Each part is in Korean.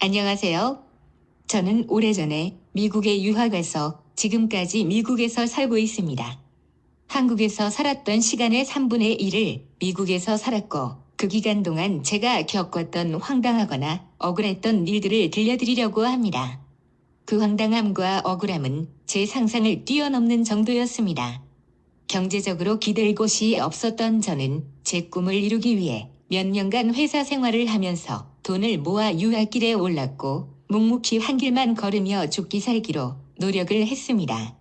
안녕하세요. 저는 오래전에 미국에 유학해서 지금까지 미국에서 살고 있습니다. 한국에서 살았던 시간의 3분의 1을 미국에서 살았고 그 기간 동안 제가 겪었던 황당하거나 억울했던 일들을 들려드리려고 합니다. 그 황당함과 억울함은 제 상상을 뛰어넘는 정도였습니다. 경제적으로 기댈 곳이 없었던 저는 제 꿈을 이루기 위해 몇 년간 회사 생활을 하면서 돈을 모아 유학길에 올랐고 묵묵히 한 길만 걸으며 죽기 살기로 노력을 했습니다.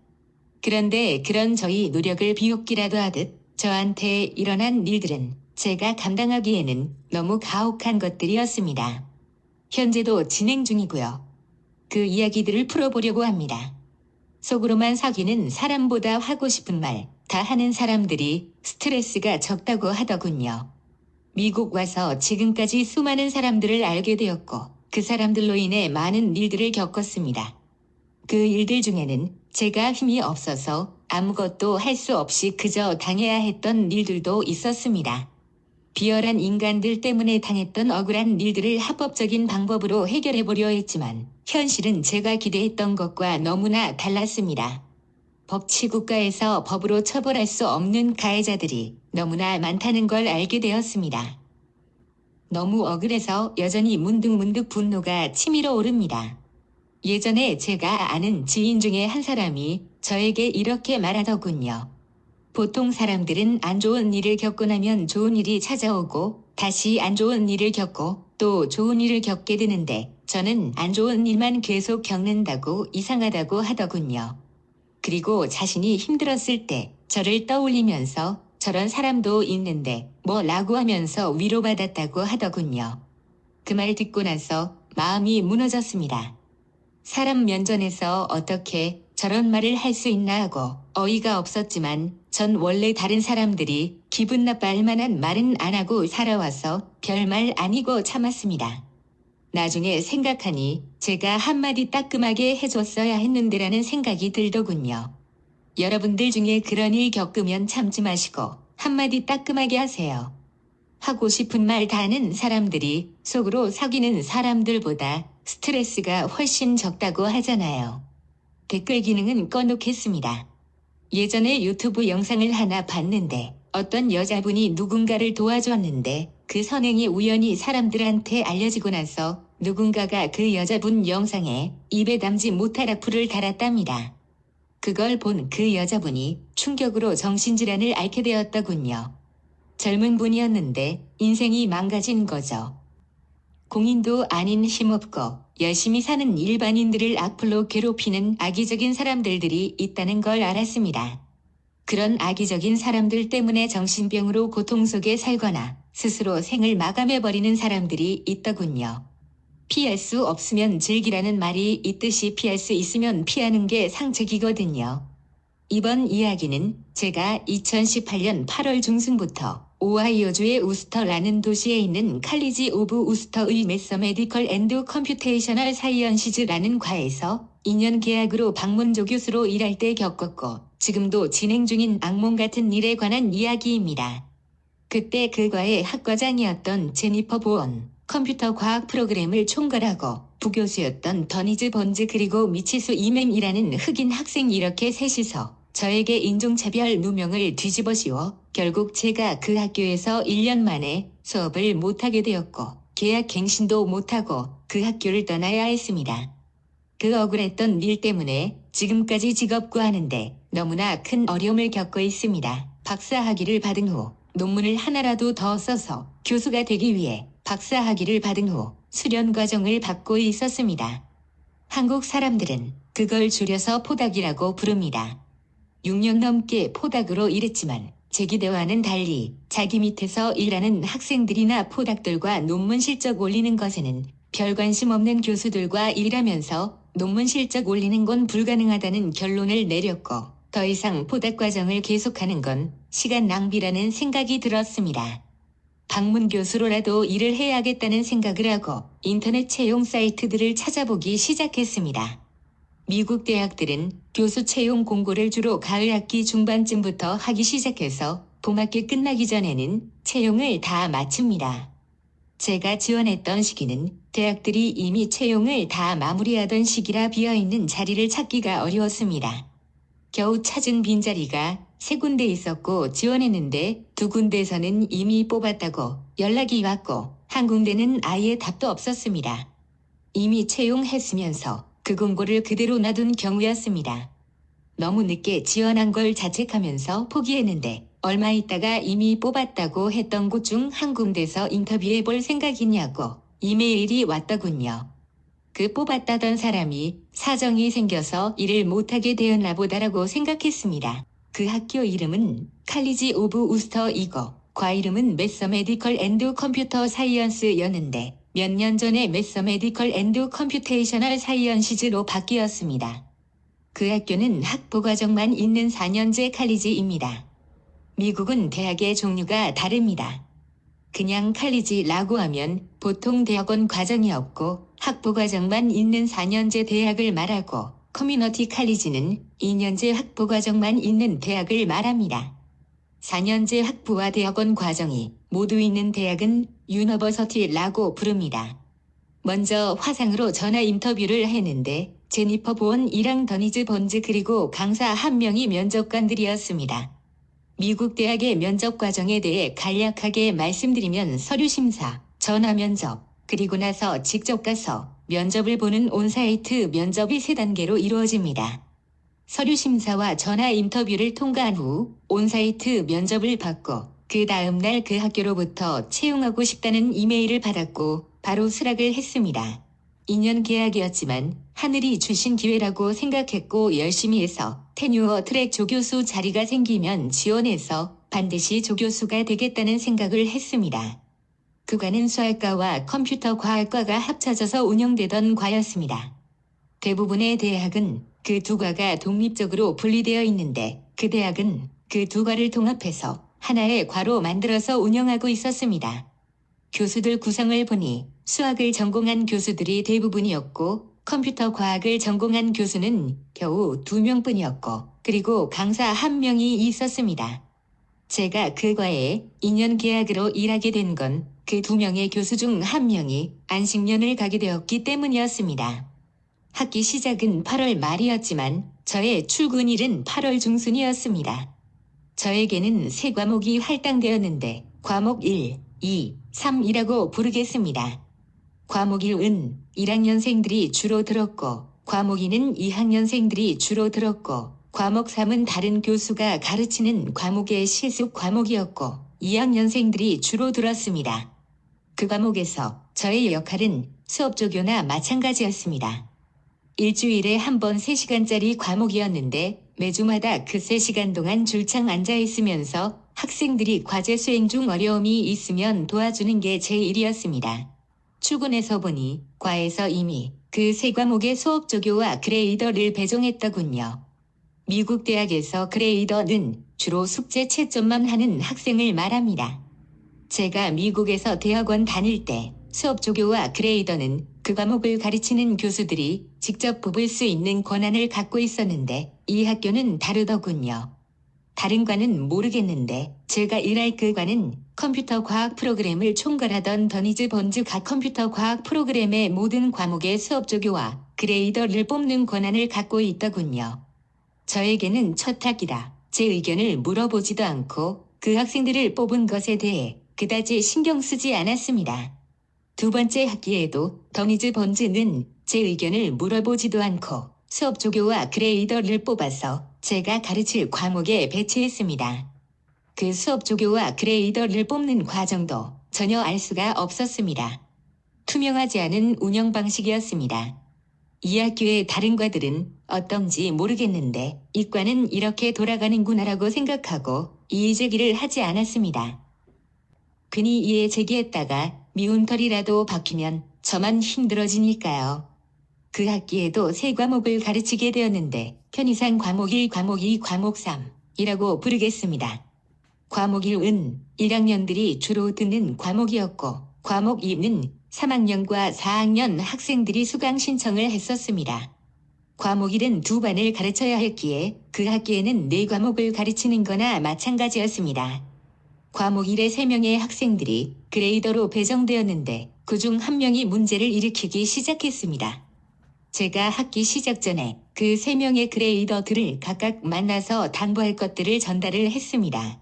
그런데 그런 저희 노력을 비웃기라도 하듯 저한테 일어난 일들은 제가 감당하기에는 너무 가혹한 것들이었습니다. 현재도 진행 중이고요. 그 이야기들을 풀어보려고 합니다. 속으로만 사귀는 사람보다 하고 싶은 말 다 하는 사람들이 스트레스가 적다고 하더군요. 미국 와서 지금까지 수많은 사람들을 알게 되었고 그 사람들로 인해 많은 일들을 겪었습니다. 그 일들 중에는 제가 힘이 없어서 아무것도 할 수 없이 그저 당해야 했던 일들도 있었습니다. 비열한 인간들 때문에 당했던 억울한 일들을 합법적인 방법으로 해결해 보려 했지만 현실은 제가 기대했던 것과 너무나 달랐습니다. 법치국가에서 법으로 처벌할 수 없는 가해자들이 너무나 많다는 걸 알게 되었습니다. 너무 억울해서 여전히 문득문득 분노가 치밀어 오릅니다. 예전에 제가 아는 지인 중에 한 사람이 저에게 이렇게 말하더군요. 보통 사람들은 안 좋은 일을 겪고 나면 좋은 일이 찾아오고 다시 안 좋은 일을 겪고 또 좋은 일을 겪게 되는데 저는 안 좋은 일만 계속 겪는다고 이상하다고 하더군요. 그리고 자신이 힘들었을 때 저를 떠올리면서 저런 사람도 있는데 뭐라고 하면서 위로받았다고 하더군요. 그 말 듣고 나서 마음이 무너졌습니다. 사람 면전에서 어떻게 저런 말을 할 수 있나 하고 어이가 없었지만 전 원래 다른 사람들이 기분 나빠할 만한 말은 안 하고 살아와서 별말 아니고 참았습니다. 나중에 생각하니 제가 한마디 따끔하게 해줬어야 했는데라는 생각이 들더군요. 여러분들 중에 그런 일 겪으면 참지 마시고 한마디 따끔하게 하세요. 하고 싶은 말 다 하는 사람들이 속으로 사귀는 사람들보다 스트레스가 훨씬 적다고 하잖아요. 댓글 기능은 꺼놓겠습니다. 예전에 유튜브 영상을 하나 봤는데 어떤 여자분이 누군가를 도와줬는데 그 선행이 우연히 사람들한테 알려지고 나서 누군가가 그 여자분 영상에 입에 담지 못할 악플을 달았답니다. 그걸 본 그 여자분이 충격으로 정신질환을 앓게 되었더군요. 젊은 분이었는데 인생이 망가진 거죠. 공인도 아닌 힘없고 열심히 사는 일반인들을 악플로 괴롭히는 악의적인 사람들이 있다는 걸 알았습니다. 그런 악의적인 사람들 때문에 정신병으로 고통 속에 살거나 스스로 생을 마감해버리는 사람들이 있더군요. 피할 수 없으면 즐기라는 말이 있듯이 피할 수 있으면 피하는 게 상책이거든요. 이번 이야기는 제가 2018년 8월 중순부터 오하이오주의 우스터라는 도시에 있는 칼리지 오브 우스터의 매서메디컬 앤드 컴퓨테이셔널 사이언시즈라는 과에서 2년 계약으로 박문조 교수로 일할 때 겪었고 지금도 진행 중인 악몽 같은 일에 관한 이야기입니다. 그때 그 과의 학과장이었던 제니퍼 보온, 컴퓨터 과학 프로그램을 총괄하고 부교수였던 더니즈 번즈 그리고 미치수 이맴이라는 흑인 학생 이렇게 셋이서 저에게 인종차별 누명을 뒤집어 씌워 결국 제가 그 학교에서 1년 만에 수업을 못하게 되었고 계약 갱신도 못하고 그 학교를 떠나야 했습니다. 그 억울했던 일 때문에 지금까지 직업 구하는데 너무나 큰 어려움을 겪고 있습니다. 박사 학위를 받은 후 논문을 하나라도 더 써서 교수가 되기 위해 박사 학위를 받은 후 수련 과정을 받고 있었습니다. 한국 사람들은 그걸 줄여서 포닥이라고 부릅니다. 6년 넘게 포닥으로 일했지만 제 기대와는 달리 자기 밑에서 일하는 학생들이나 포닥들과 논문 실적 올리는 것에는 별 관심 없는 교수들과 일하면서 논문 실적 올리는 건 불가능하다는 결론을 내렸고 더 이상 포닥 과정을 계속하는 건 시간 낭비라는 생각이 들었습니다. 방문 교수로라도 일을 해야겠다는 생각을 하고 인터넷 채용 사이트들을 찾아보기 시작했습니다. 미국 대학들은 교수 채용 공고를 주로 가을 학기 중반쯤부터 하기 시작해서 봄학기 끝나기 전에는 채용을 다 마칩니다. 제가 지원했던 시기는 대학들이 이미 채용을 다 마무리하던 시기라 비어있는 자리를 찾기가 어려웠습니다. 겨우 찾은 빈자리가 3군데 있었고 지원했는데 2군데에서는 이미 뽑았다고 연락이 왔고 한 군데는 아예 답도 없었습니다. 이미 채용했으면서 그 공고를 그대로 놔둔 경우였습니다. 너무 늦게 지원한 걸 자책하면서 포기했는데 얼마 있다가 이미 뽑았다고 했던 곳 중 한 군데서 인터뷰해 볼 생각이냐고 이메일이 왔더군요. 그 뽑았다던 사람이 사정이 생겨서 일을 못하게 되었나 보다라고 생각했습니다. 그 학교 이름은 칼리지 오브 우스터이고 과 이름은 매서메디컬 앤드 컴퓨터 사이언스였는데 몇 년 전에 매서메디컬 앤드 컴퓨테이셔널 사이언시즈로 바뀌었습니다. 그 학교는 학부과정만 있는 4년제 칼리지입니다. 미국은 대학의 종류가 다릅니다. 그냥 칼리지라고 하면 보통 대학원 과정이 없고 학부과정만 있는 4년제 대학을 말하고 커뮤니티 칼리지는 2년제 학부과정만 있는 대학을 말합니다. 4년제 학부와 대학원 과정이 모두 있는 대학은 유니버서티라고 부릅니다. 먼저 화상으로 전화 인터뷰를 했는데 제니퍼 보언이랑 더니즈 번즈 그리고 강사 1명이 면접관들이었습니다. 미국 대학의 면접 과정에 대해 간략하게 말씀드리면 서류 심사, 전화 면접, 그리고 나서 직접 가서 면접을 보는 온사이트 면접이 3단계로 이루어집니다. 서류 심사와 전화 인터뷰를 통과한 후 온사이트 면접을 받고 그 다음날 그 학교로부터 채용하고 싶다는 이메일을 받았고 바로 수락을 했습니다. 2년 계약이었지만 하늘이 주신 기회라고 생각했고 열심히 해서 테뉴어 트랙 조교수 자리가 생기면 지원해서 반드시 조교수가 되겠다는 생각을 했습니다. 그 과는 수학과와 컴퓨터 과학과가 합쳐져서 운영되던 과였습니다. 대부분의 대학은 그 2과가 독립적으로 분리되어 있는데 그 대학은 그 2과를 통합해서 하나의 과로 만들어서 운영하고 있었습니다. 교수들 구성을 보니 수학을 전공한 교수들이 대부분이었고 컴퓨터 과학을 전공한 교수는 겨우 2명뿐이었고 그리고 강사 1명이 있었습니다. 제가 그 과에 2년 계약으로 일하게 된 건 그 2명의 교수 중 1명이 안식년을 가게 되었기 때문이었습니다. 학기 시작은 8월 말이었지만 저의 출근일은 8월 중순이었습니다. 저에게는 3과목이 할당되었는데 과목 1, 2, 3이라고 부르겠습니다. 과목 1은 1학년생들이 주로 들었고 과목 2는 2학년생들이 주로 들었고 과목 3은 다른 교수가 가르치는 과목의 실습 과목이었고 2학년생들이 주로 들었습니다. 그 과목에서 저의 역할은 수업 조교나 마찬가지였습니다. 일주일에 한 번 3시간짜리 과목이었는데 매주마다 그 3시간 동안 줄창 앉아 있으면서 학생들이 과제 수행 중 어려움이 있으면 도와주는 게 제 일이었습니다. 출근해서 보니 과에서 이미 그 3과목의 수업 조교와 그레이더를 배정했더군요. 미국 대학에서 그레이더는 주로 숙제 채점만 하는 학생을 말합니다. 제가 미국에서 대학원 다닐 때 수업 조교와 그레이더는 그 과목을 가르치는 교수들이 직접 뽑을 수 있는 권한을 갖고 있었는데 이 학교는 다르더군요. 다른 과는 모르겠는데 제가 일할 그 과는 컴퓨터 과학 프로그램을 총괄하던 더니즈 번즈 각 컴퓨터 과학 프로그램의 모든 과목의 수업 조교와 그레이더를 뽑는 권한을 갖고 있더군요. 저에게는 첫 학기라 제 의견을 물어보지도 않고 그 학생들을 뽑은 것에 대해 그다지 신경 쓰지 않았습니다. 2번째 학기에도 더니즈 번즈는 제 의견을 물어보지도 않고 수업 조교와 그레이더를 뽑아서 제가 가르칠 과목에 배치했습니다. 그 수업 조교와 그레이더를 뽑는 과정도 전혀 알 수가 없었습니다. 투명하지 않은 운영 방식이었습니다. 이 학교의 다른 과들은 어떤지 모르겠는데 이 과는 이렇게 돌아가는구나라고 생각하고 이의 제기를 하지 않았습니다. 괜히 이의 제기했다가 미운 털이라도 박히면 저만 힘들어지니까요. 그 학기에도 3과목을 가르치게 되었는데 편의상 과목 1, 과목 2, 과목 3이라고 부르겠습니다. 과목 1은 1학년들이 주로 듣는 과목이었고 과목 2는 3학년과 4학년 학생들이 수강 신청을 했었습니다. 과목 1은 2반을 가르쳐야 했기에 그 학기에는 4과목을 가르치는 거나 마찬가지였습니다. 과목 1의 3명의 학생들이 그레이더로 배정되었는데 그중 한 명이 문제를 일으키기 시작했습니다. 제가 학기 시작 전에 그 3명의 그레이더들을 각각 만나서 당부할 것들을 전달을 했습니다.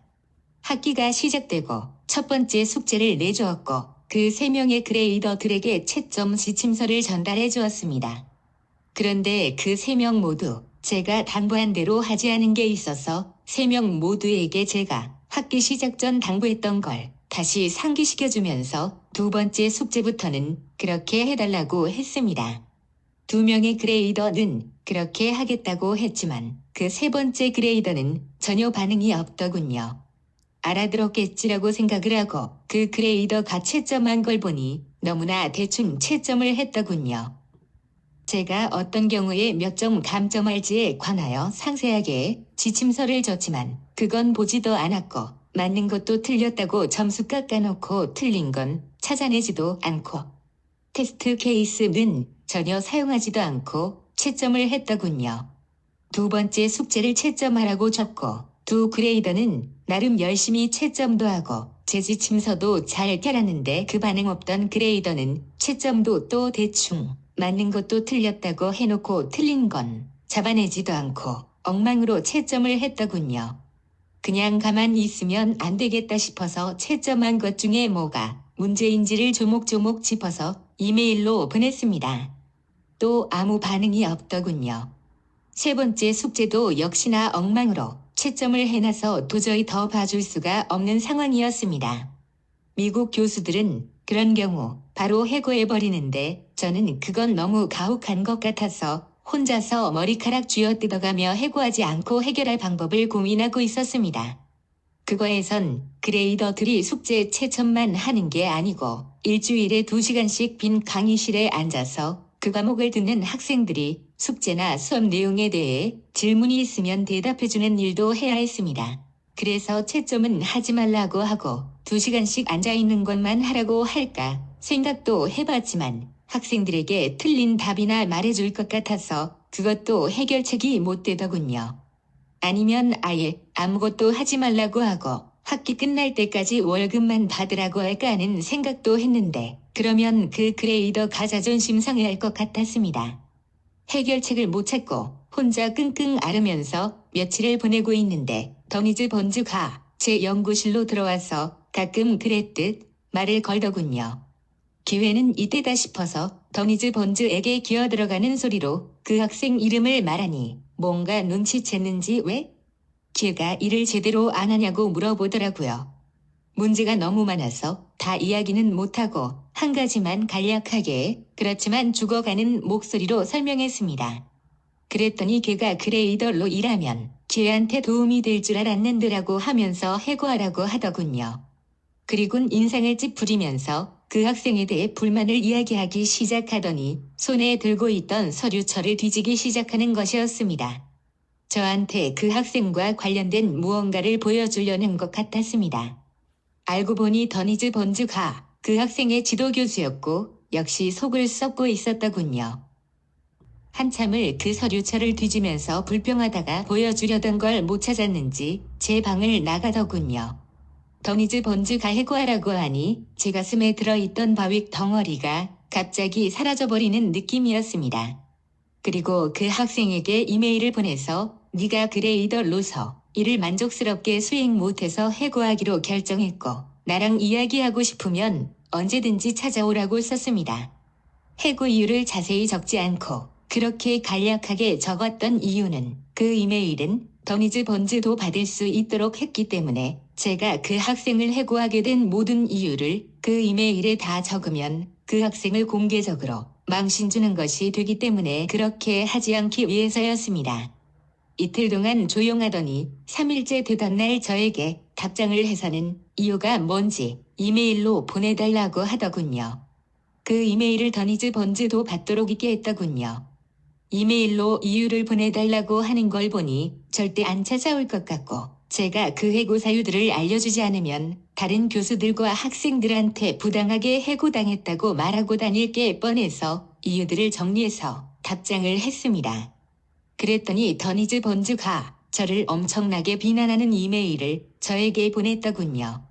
학기가 시작되고 첫 번째 숙제를 내주었고 그 3명의 그레이더들에게 채점 지침서를 전달해 주었습니다. 그런데 그 3명 모두 제가 당부한 대로 하지 않은 게 있어서 3명 모두에게 제가 학기 시작 전 당부했던 걸 다시 상기시켜주면서 두 번째 숙제부터는 그렇게 해달라고 했습니다. 2명의 그레이더는 그렇게 하겠다고 했지만 그 세 번째 그레이더는 전혀 반응이 없더군요. 알아들었겠지라고 생각을 하고 그 그레이더가 채점한 걸 보니 너무나 대충 채점을 했더군요. 제가 어떤 경우에 몇 점 감점할지에 관하여 상세하게 지침서를 줬지만 그건 보지도 않았고 맞는 것도 틀렸다고 점수 깎아놓고 틀린 건 찾아내지도 않고 테스트 케이스는 전혀 사용하지도 않고 채점을 했더군요. 두 번째 숙제를 채점하라고 줬고 두 그레이더는 나름 열심히 채점도 하고 제 지침서도 잘 따랐는데 그 반응 없던 그레이더는 채점도 또 대충 맞는 것도 틀렸다고 해놓고 틀린 건 잡아내지도 않고 엉망으로 채점을 했더군요. 그냥 가만히 있으면 안 되겠다 싶어서 채점한 것 중에 뭐가 문제인지를 조목조목 짚어서 이메일로 보냈습니다. 또 아무 반응이 없더군요. 세 번째 숙제도 역시나 엉망으로 채점을 해놔서 도저히 더 봐줄 수가 없는 상황이었습니다. 미국 교수들은 그런 경우 바로 해고해버리는데 저는 그건 너무 가혹한 것 같아서 혼자서 머리카락 쥐어뜯어가며 해고하지 않고 해결할 방법을 고민하고 있었습니다. 그거에선 그레이더들이 숙제 채점만 하는 게 아니고 일주일에 2시간씩 빈 강의실에 앉아서 그 과목을 듣는 학생들이 숙제나 수업 내용에 대해 질문이 있으면 대답해주는 일도 해야 했습니다. 그래서 채점은 하지 말라고 하고 2시간씩 앉아있는 것만 하라고 할까 생각도 해봤지만 학생들에게 틀린 답이나 말해줄 것 같아서 그것도 해결책이 못 되더군요. 아니면 아예 아무것도 하지 말라고 하고 학기 끝날 때까지 월급만 받으라고 할까 하는 생각도 했는데 그러면 그 그레이더가 자존심 상해할 것 같았습니다. 해결책을 못 찾고 혼자 끙끙 앓으면서 며칠을 보내고 있는데 더니즈 번즈가 제 연구실로 들어와서 가끔 그랬듯 말을 걸더군요. 기회는 이때다 싶어서 더니즈 번즈에게 기어들어가는 소리로 그 학생 이름을 말하니 뭔가 눈치챘는지 왜? 걔가 일을 제대로 안 하냐고 물어보더라고요. 문제가 너무 많아서 다 이야기는 못하고 한 가지만 간략하게 그렇지만 죽어가는 목소리로 설명했습니다. 그랬더니 걔가 그레이더로 일하면 걔한테 도움이 될 줄 알았는데라고 하면서 해고하라고 하더군요. 그리곤 인상을 찌푸리면서 그 학생에 대해 불만을 이야기하기 시작하더니 손에 들고 있던 서류철을 뒤지기 시작하는 것이었습니다. 저한테 그 학생과 관련된 무언가를 보여주려는 것 같았습니다. 알고 보니 더니즈 번즈가 그 학생의 지도교수였고 역시 속을 썩고 있었더군요. 한참을 그 서류철을 뒤지면서 불평하다가 보여주려던 걸 못 찾았는지 제 방을 나가더군요. 더니즈 번즈가 해고하라고 하니 제 가슴에 들어있던 바윅 덩어리가 갑자기 사라져버리는 느낌이었습니다. 그리고 그 학생에게 이메일을 보내서 네가 그레이더로서 일을 만족스럽게 수행 못해서 해고하기로 결정했고 나랑 이야기하고 싶으면 언제든지 찾아오라고 썼습니다. 해고 이유를 자세히 적지 않고 그렇게 간략하게 적었던 이유는 그 이메일은 더니즈 번즈도 받을 수 있도록 했기 때문에 제가 그 학생을 해고하게 된 모든 이유를 그 이메일에 다 적으면 그 학생을 공개적으로 망신 주는 것이 되기 때문에 그렇게 하지 않기 위해서였습니다. 이틀 동안 조용하더니 3일째 되던 날 저에게 답장을 해서는 이유가 뭔지 이메일로 보내달라고 하더군요. 그 이메일을 더니즈 번즈도 받도록 있게 했더군요. 이메일로 이유를 보내달라고 하는 걸 보니 절대 안 찾아올 것 같고 제가 그 해고 사유들을 알려주지 않으면 다른 교수들과 학생들한테 부당하게 해고당했다고 말하고 다닐 게 뻔해서 이유들을 정리해서 답장을 했습니다. 그랬더니 더니즈 번즈가 저를 엄청나게 비난하는 이메일을 저에게 보냈더군요.